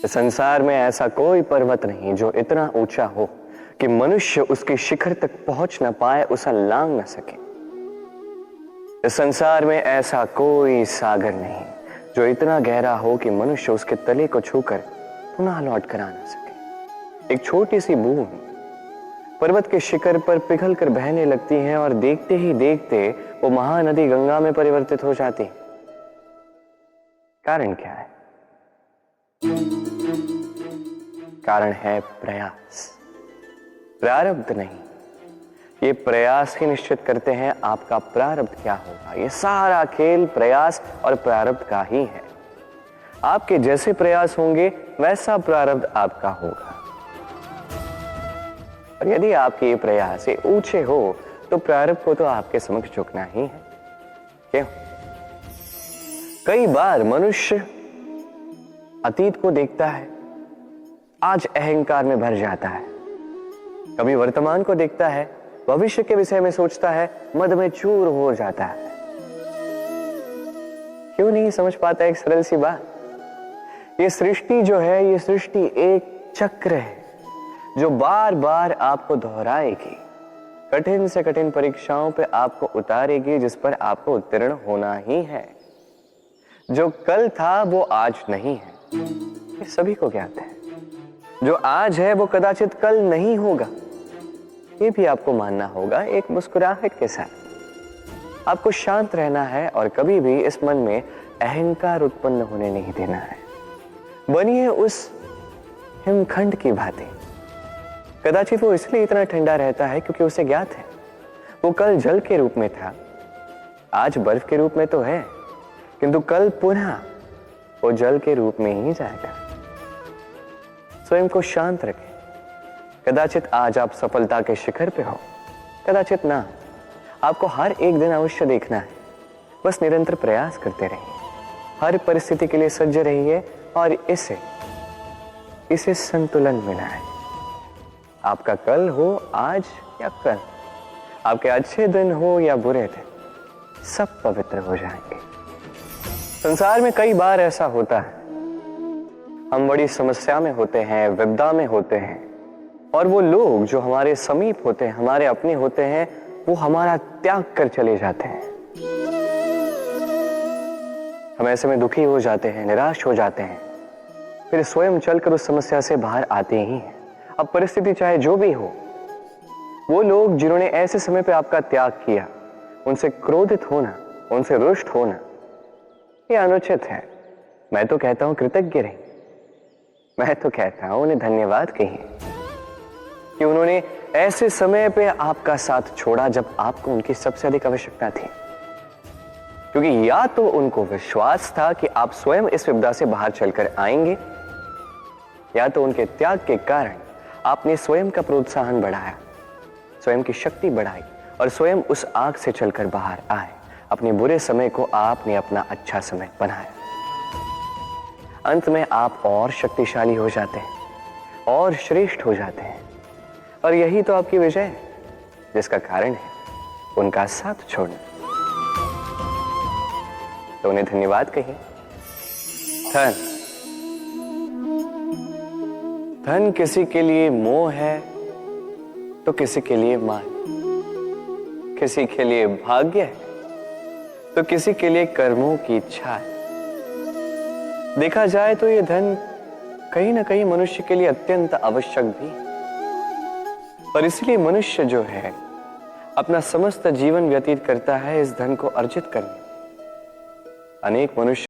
इस संसार में ऐसा कोई पर्वत नहीं जो इतना ऊंचा हो कि मनुष्य उसके शिखर तक पहुंच न पाए, उसे लांघ न सके। इस संसार में ऐसा कोई सागर नहीं जो इतना गहरा हो कि मनुष्य उसके तले को छूकर पुनः लौट कर आ न सके। एक छोटी सी बूंद पर्वत के शिखर पर पिघल कर बहने लगती है और देखते ही देखते वो महानदी गंगा में परिवर्तित हो जाती है। कारण क्या है? कारण है प्रयास, प्रारब्ध नहीं। ये प्रयास ही निश्चित करते हैं आपका प्रारब्ध क्या होगा। ये सारा खेल प्रयास और प्रारब्ध का ही है। आपके जैसे प्रयास होंगे वैसा प्रारब्ध आपका होगा। और यदि आपके ये प्रयास ऊंचे हो तो प्रारब्ध को तो आपके समक्ष झुकना ही है। क्यों? कई बार मनुष्य अतीत को देखता है, आज अहंकार में भर जाता है। कभी वर्तमान को देखता है, भविष्य के विषय में सोचता है, मद में चूर हो जाता है। क्यों नहीं समझ पाता एक सरल सी बात? ये सृष्टि जो है, ये सृष्टि एक चक्र है जो बार बार आपको दोहराएगी, कठिन से कठिन परीक्षाओं पे आपको उतारेगी, जिस पर आपको उत्तीर्ण होना ही है। जो कल था वो आज नहीं है, ये सभी को ज्ञात है। जो आज है वो कदाचित कल नहीं होगा, ये भी आपको मानना होगा। एक मुस्कुराहट के साथ आपको शांत रहना है और कभी भी इस मन में अहंकार उत्पन्न होने नहीं देना है। बनिए उस हिमखंड की भांति। कदाचित वो इसलिए इतना ठंडा रहता है क्योंकि उसे ज्ञात है वो कल जल के रूप में था, आज बर्फ के रूप में तो है, किंतु कल पुनः वो जल के रूप में ही जाएगा। स्वयं को शांत रखें। कदाचित आज आप सफलता के शिखर पे हो, कदाचित ना। आपको हर एक दिन अवश्य देखना है। बस निरंतर प्रयास करते रहिए, हर परिस्थिति के लिए सज्ज रहिए और इसे संतुलन मिला है। आपका कल हो आज या कल, आपके अच्छे दिन हो या बुरे दिन, सब पवित्र हो जाएंगे। संसार में कई बार ऐसा होता है, हम बड़ी समस्या में होते हैं, विपदा में होते हैं, और वो लोग जो हमारे समीप होते हैं, हमारे अपने होते हैं, वो हमारा त्याग कर चले जाते हैं। हम ऐसे में दुखी हो जाते हैं, निराश हो जाते हैं, फिर स्वयं चलकर उस समस्या से बाहर आते ही हैं। अब परिस्थिति चाहे जो भी हो, वो लोग जिन्होंने ऐसे समय पे आपका त्याग किया, उनसे क्रोधित होना, उनसे रुष्ट होना, ये अनुचित है। मैं तो कहता हूं कृतज्ञ रहिए। मैं तो कहता हूं उन्हें धन्यवाद कहिए कि उन्होंने ऐसे समय पे आपका साथ छोड़ा जब आपको उनकी सबसे अधिक आवश्यकता थी। क्योंकि या तो उनको विश्वास था कि आप स्वयं इस विपदा से बाहर चलकर आएंगे, या तो उनके त्याग के कारण आपने स्वयं का प्रोत्साहन बढ़ाया, स्वयं की शक्ति बढ़ाई और स्वयं उस आग से चलकर बाहर आए। अपने बुरे समय को आपने अपना अच्छा समय बनाया। अंत में आप और शक्तिशाली हो जाते हैं और श्रेष्ठ हो जाते हैं। और यही तो आपकी विजय है, जिसका कारण है उनका साथ छोड़ना। तो उन्हें धन्यवाद कहिए। धन किसी के लिए मोह है तो किसी के लिए मान, किसी के लिए भाग्य है तो किसी के लिए कर्मों की इच्छा है। देखा जाए तो ये धन कहीं ना कहीं मनुष्य के लिए अत्यंत आवश्यक भी है, और इसलिए मनुष्य जो है अपना समस्त जीवन व्यतीत करता है इस धन को अर्जित करने। अनेक मनुष्य